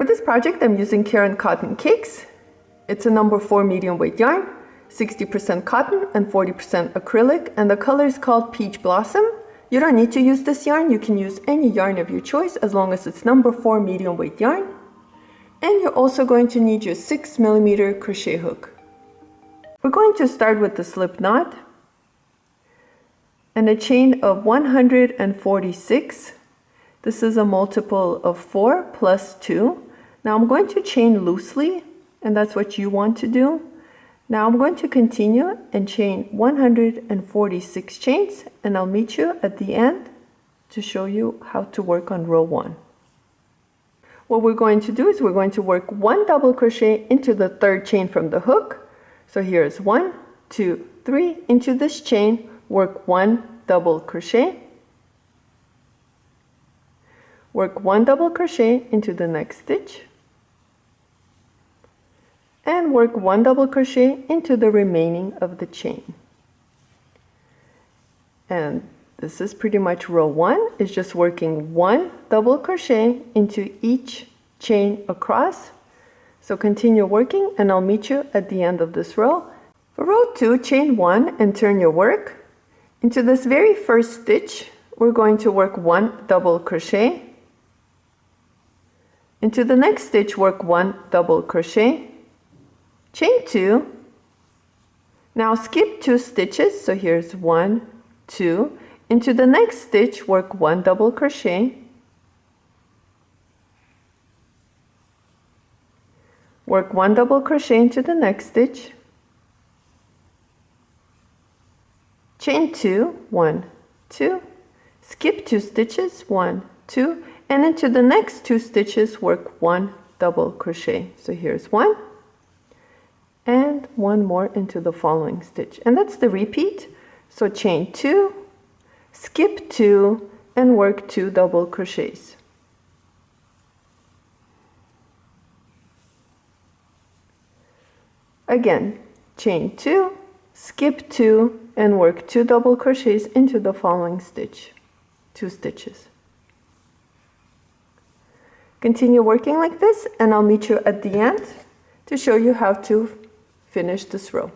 For this project, I'm using Caron Cotton Cakes. It's a number 4 medium weight yarn, 60% cotton and 40% acrylic, and the color is called Peach Blossom. You don't need to use this yarn. You can use any yarn of your choice as long as it's number 4 medium weight yarn. And you're also going to need your 6mm crochet hook. We're going to start with the slip knot and a chain of 146. This is a multiple of 4 plus 2. Now I'm going to chain loosely, and that's what you want to do. Now I'm going to continue and chain 146 chains, and I'll meet you at the end to show you how to work on row 1. What we're going to do is we're going to work 1 double crochet into the 3rd chain from the hook. So here's 1, 2, 3 into this chain, work 1 double crochet, work 1 double crochet into the next stitch, and work 1 double crochet into the remaining of the chain. And this is pretty much row 1. It's just working 1 double crochet into each chain across. So continue working and I'll meet you at the end of this row. For row 2, chain 1 and turn your work. Into this very first stitch, we're going to work 1 double crochet. Into the next stitch, work 1 double crochet. Chain 2. Now skip 2 stitches, so here's 1, 2. Into the next stitch, work 1 double crochet. Work 1 double crochet into the next stitch. Chain 2, 1, 2. Skip 2 stitches, 1, 2. And into the next 2 stitches, work 1 double crochet. So here's 1. And 1 more into the following stitch, and that's the repeat. So chain 2, skip 2, and work 2 double crochets. Again, chain 2, skip 2, and work 2 double crochets into the following stitch, 2 stitches. Continue working like this, and I'll meet you at the end to show you how to finish this row.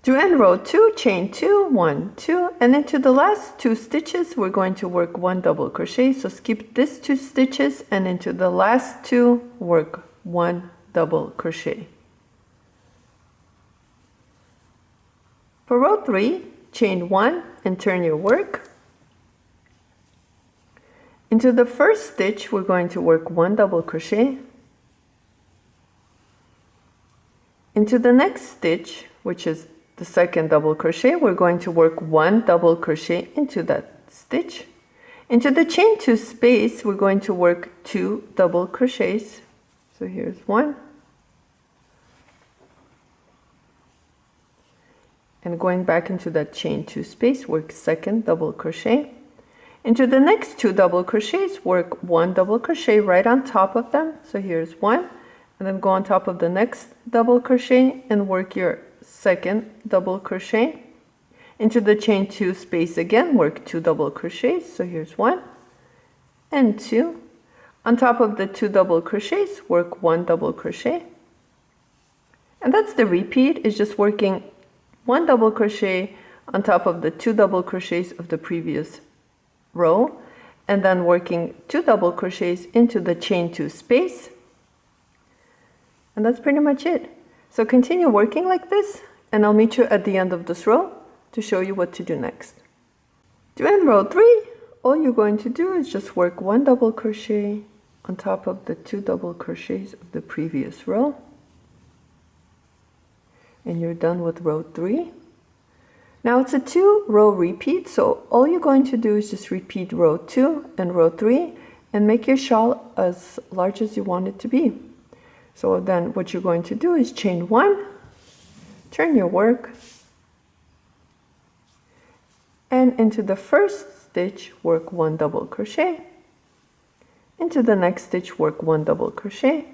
To end row 2, chain 2, 1, 2, and into the last 2 stitches we're going to work 1 double crochet. So skip this 2 stitches and into the last 2 work 1 double crochet. For row 3, chain 1 and turn your work. Into the first stitch we're going to work 1 double crochet. Into the next stitch, which is the second double crochet, we're going to work 1 double crochet into that stitch. Into the chain 2 space, we're going to work 2 double crochets. So here's 1. And going back into that chain 2 space, work 2nd double crochet. Into the next 2 double crochets, work 1 double crochet right on top of them. So here's 1. And then go on top of the next double crochet and work your 2nd double crochet. Into the chain 2 space again, work 2 double crochets. So here's 1 and 2. On top of the 2 double crochets, work 1 double crochet. And that's the repeat. It's just working 1 double crochet on top of the 2 double crochets of the previous row, and then working 2 double crochets into the chain 2 space. And that's pretty much it. So continue working like this, and I'll meet you at the end of this row to show you what to do next. To end row 3, all you're going to do is just work 1 double crochet on top of the 2 double crochets of the previous row. And you're done with row 3. Now it's a 2-row repeat, so all you're going to do is just repeat row 2 and row 3 and make your shawl as large as you want it to be. So then what you're going to do is chain 1, turn your work, and into the first stitch work 1 double crochet. Into the next stitch work 1 double crochet,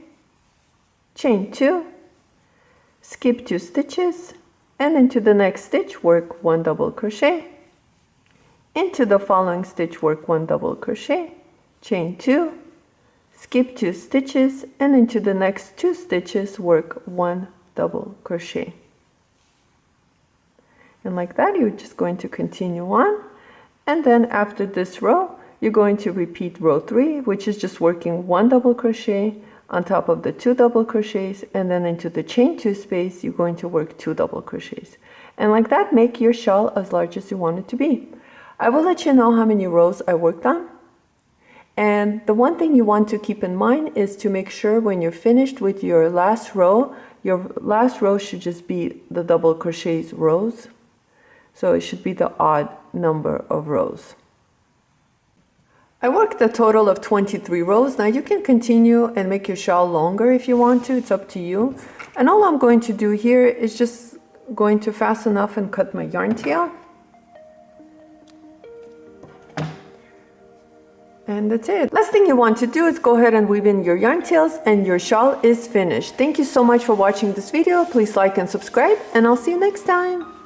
chain 2, skip 2 stitches, and into the next stitch work 1 double crochet. Into the following stitch work 1 double crochet, chain 2, skip 2 stitches, and into the next 2 stitches work 1 double crochet. And like that, you're just going to continue on. And then after this row, you're going to repeat row 3, which is just working 1 double crochet on top of the 2 double crochets, and then into the chain 2 space, you're going to work 2 double crochets. And like that, make your shawl as large as you want it to be. I will let you know how many rows I worked on. And the one thing you want to keep in mind is to make sure when you're finished with your last row should just be the double crochets rows. So it should be the odd number of rows. I worked a total of 23 rows. Now you can continue and make your shawl longer if you want to, it's up to you. And all I'm going to do here is just going to fasten off and cut my yarn tail. And that's it. Last thing you want to do is go ahead and weave in your yarn tails and your shawl is finished. Thank you so much for watching this video. Please like and subscribe, and I'll see you next time.